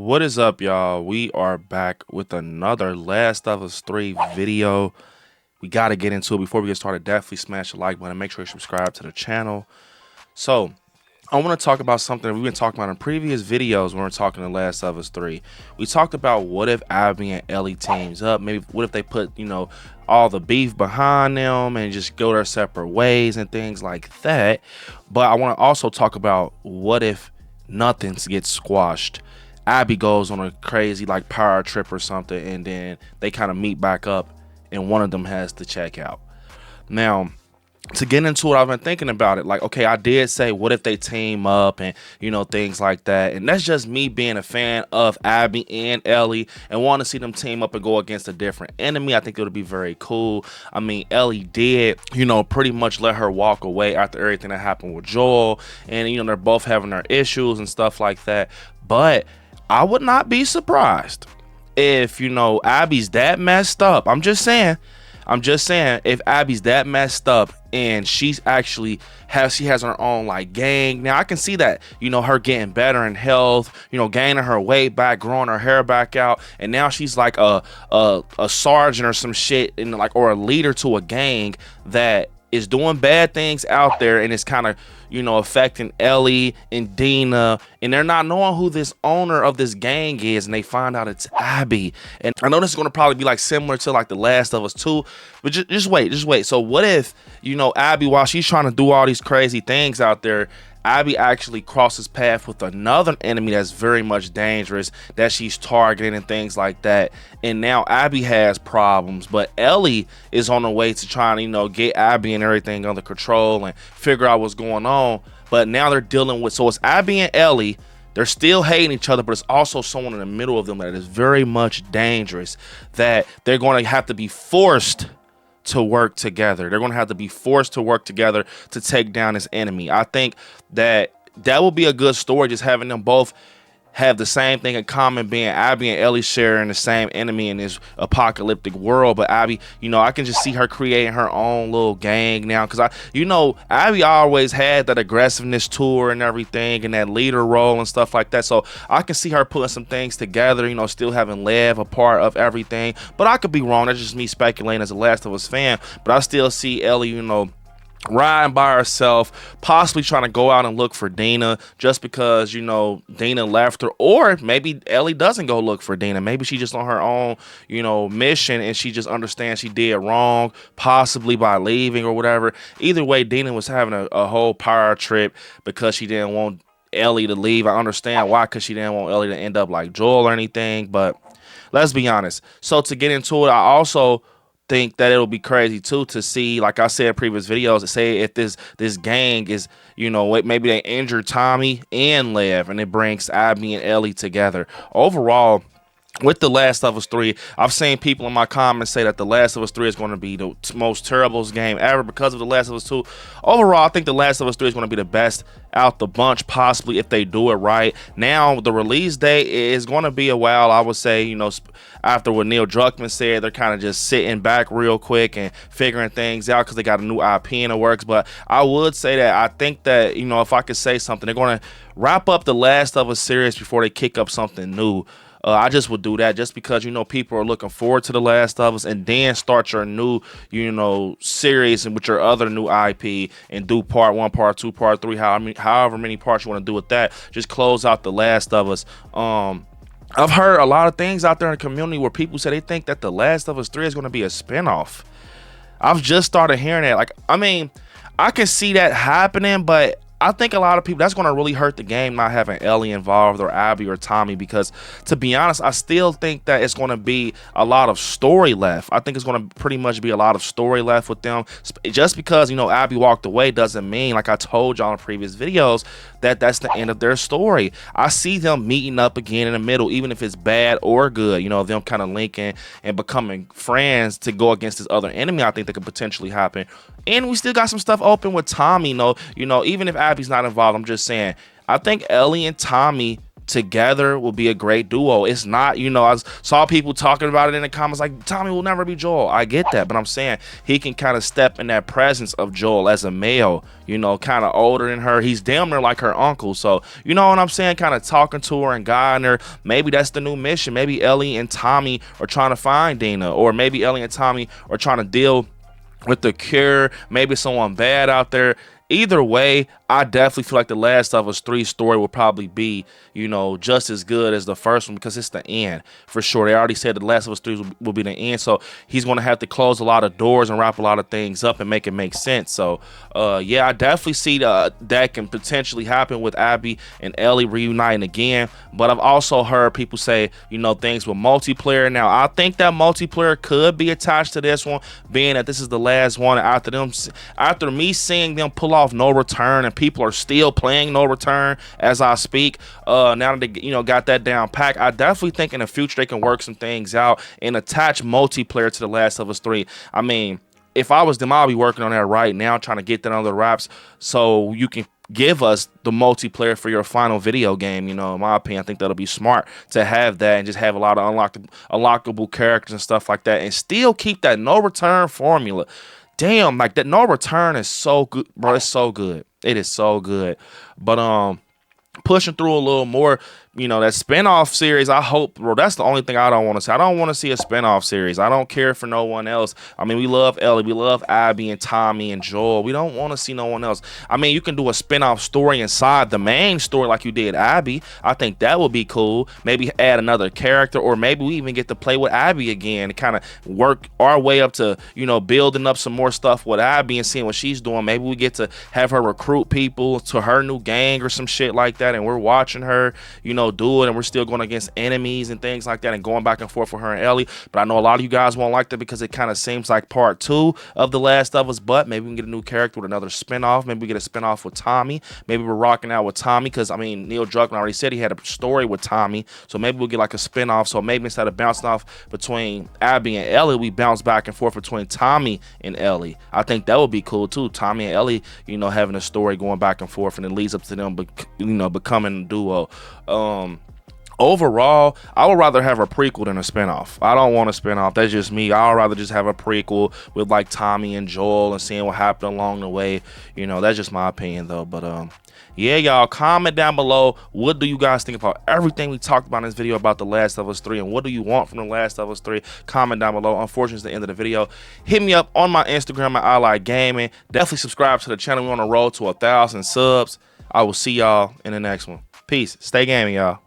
What is up, y'all? We are back with another Last of Us 3 video. We got to get into it. Before we get started, definitely smash the like button. Make sure you subscribe to the channel. So, I want to talk about something we've been talking about in previous videos when we're talking to Last of Us 3. We talked about what if Abby and Ellie teams up? Maybe what if they put, all the beef behind them and just go their separate ways and things like that. But I want to also talk about what if nothing gets squashed. Abby goes on a crazy power trip or something, and then they kind of meet back up and one of them has to check out. Now, to get into it, I've been thinking about it. Okay, I did say what if they team up and things like that, and that's just me being a fan of Abby and Ellie and want to see them team up and go against a different enemy. I think it would be very cool. I mean, Ellie did pretty much let her walk away after everything that happened with Joel, and they're both having their issues and stuff like that. But I would not be surprised if Abby's that messed up. I'm just saying if Abby's that messed up and she has her own gang. Now I can see that, her getting better in health, gaining her weight back, growing her hair back out, and now she's like a sergeant or some shit or a leader to a gang that is doing bad things out there, and it's kind of affecting Ellie and Dina, and they're not knowing who this owner of this gang is, and they find out it's Abby. And I know this is going to probably be similar to The Last of Us 2, but just wait. So what if Abby, while she's trying to do all these crazy things out there, Abby actually crosses path with another enemy that's very much dangerous that she's targeting and things like that. And now Abby has problems, but Ellie is on the way to trying to, get Abby and everything under control and figure out what's going on. But now they're dealing with, so it's Abby and Ellie. They're still hating each other, but it's also someone in the middle of them that is very much dangerous, that they're going to have to be forced to work together. They're going to have to be forced to work together to take down this enemy. I think that will be a good story, just having them both have the same thing in common, being Abby and Ellie sharing the same enemy in this apocalyptic world. But Abby, I can just see her creating her own little gang now, because Abby always had that aggressiveness to her and everything, and that leader role and stuff like that. So I can see her putting some things together, still having Lev a part of everything. But I could be wrong. That's just me speculating as a Last of Us fan. But I still see Ellie, riding by herself, possibly trying to go out and look for Dina, just because Dina left her. Or maybe Ellie doesn't go look for Dina. Maybe she's just on her own mission, and she just understands she did wrong, possibly by leaving or whatever. Either way, Dina was having a whole power trip because she didn't want Ellie to leave. I understand why, because she didn't want Ellie to end up like Joel or anything. But let's be honest. So to get into it, I also think that it'll be crazy too to see, like I said in previous videos, to say if this gang is, maybe they injured Tommy and Lev, and it brings Abby and Ellie together. Overall, with The Last of Us 3, I've seen people in my comments say that The Last of Us 3 is going to be the most terrible game ever because of The Last of Us 2. Overall, I think The Last of Us 3 is going to be the best out the bunch, possibly, if they do it right. Now, the release date is going to be a while, I would say, after what Neil Druckmann said, they're kind of just sitting back real quick and figuring things out because they got a new IP in the works. But I would say that I think that, if I could say something, they're going to wrap up The Last of Us series before they kick up something new. I just would do that just because, people are looking forward to The Last of Us, and then start your new, series and with your other new IP and do part 1, part 2, part 3, however many parts you want to do with that. Just close out The Last of Us. I've heard a lot of things out there in the community where people say they think that The Last of Us 3 is going to be a spinoff. I've just started hearing that. I can see that happening, but I think a lot of people, that's going to really hurt the game, not having Ellie involved or Abby or Tommy, because to be honest, I still think that it's going to be a lot of story left. I think it's going to pretty much be a lot of story left with them. Just because, Abby walked away doesn't mean, like I told y'all in previous videos, that that's the end of their story. I see them meeting up again in the middle, even if it's bad or good, them kind of linking and becoming friends to go against this other enemy. I think that could potentially happen. And we still got some stuff open with Tommy, even if Abby's not involved. I'm just saying, I think Ellie and Tommy together will be a great duo. It's not, you know, I saw people talking about it in the comments like Tommy will never be Joel. I get that, but I'm saying he can kind of step in that presence of Joel as a male, you know, kind of older than her. He's damn near like her uncle. So, you know what I'm saying? Kind of talking to her and guiding her. Maybe that's the new mission. Maybe Ellie and Tommy are trying to find Dina, or maybe Ellie and Tommy are trying to deal with the cure. Maybe someone bad out there. Either way, I definitely feel like the Last of Us 3 story will probably be, you know, just as good as the first one, because it's the end for sure. They already said the Last of Us 3 will be the end, so he's going to have to close a lot of doors and wrap a lot of things up and make it make sense. So, yeah, I definitely see that can potentially happen with Abby and Ellie reuniting again. But I've also heard people say, you know, things with multiplayer. Now, I think that multiplayer could be attached to this one, being that this is the last one. After me seeing them pull off No Return, and people are still playing No Return as I speak, now that they, you know, got that down pack, I definitely think in the future they can work some things out and attach multiplayer to the Last of Us 3. I mean, if I was them, I'll be working on that right now, trying to get that under wraps so you can give us the multiplayer for your final video game. You know, in my opinion, I think that'll be smart to have that and just have a lot of unlockable characters and stuff like that, and still keep that No Return formula. Damn, like that No Return is so good, bro. It's so good. It is so good. But pushing through a little more, you know, that spinoff series, I hope, bro, that's the only thing I don't want to see. I don't want to see a spinoff series. I don't care for no one else. I mean, we love Ellie, we love Abby and Tommy and Joel. We don't want to see no one else. I mean, you can do a spinoff story inside the main story like you did Abby. I think that would be cool. Maybe add another character, or maybe we even get to play with Abby again and kind of work our way up to, you know, building up some more stuff with Abby and seeing what she's doing. Maybe we get to have her recruit people to her new gang or some shit like that, and we're watching her, you know, do it, and we're still going against enemies and things like that and going back and forth with her and Ellie. But I know a lot of you guys won't like that because it kind of seems like part 2 of The Last of Us, but maybe we can get a new character with another spinoff. Maybe we get a spinoff with Tommy. Maybe we're rocking out with Tommy because, I mean, Neil Druckmann already said he had a story with Tommy, so maybe we'll get like a spinoff. So maybe instead of bouncing off between Abby and Ellie, we bounce back and forth between Tommy and Ellie. I think that would be cool too. Tommy and Ellie, you know, having a story going back and forth, and it leads up to them, you know, becoming a duo. Overall, I would rather have a prequel than a spinoff. I don't want a spinoff. That's just me. I'd rather just have a prequel with like Tommy and Joel and seeing what happened along the way. You know, that's just my opinion though. But yeah, y'all, comment down below. What do you guys think about everything we talked about in this video about The Last of Us 3, and what do you want from The Last of Us 3? Comment down below. Unfortunately, it's the end of the video. Hit me up on my Instagram at I Like Gaming. Definitely subscribe to the channel. We're on the road to 1,000 subs. I will see y'all in the next one. Peace. Stay gaming, y'all.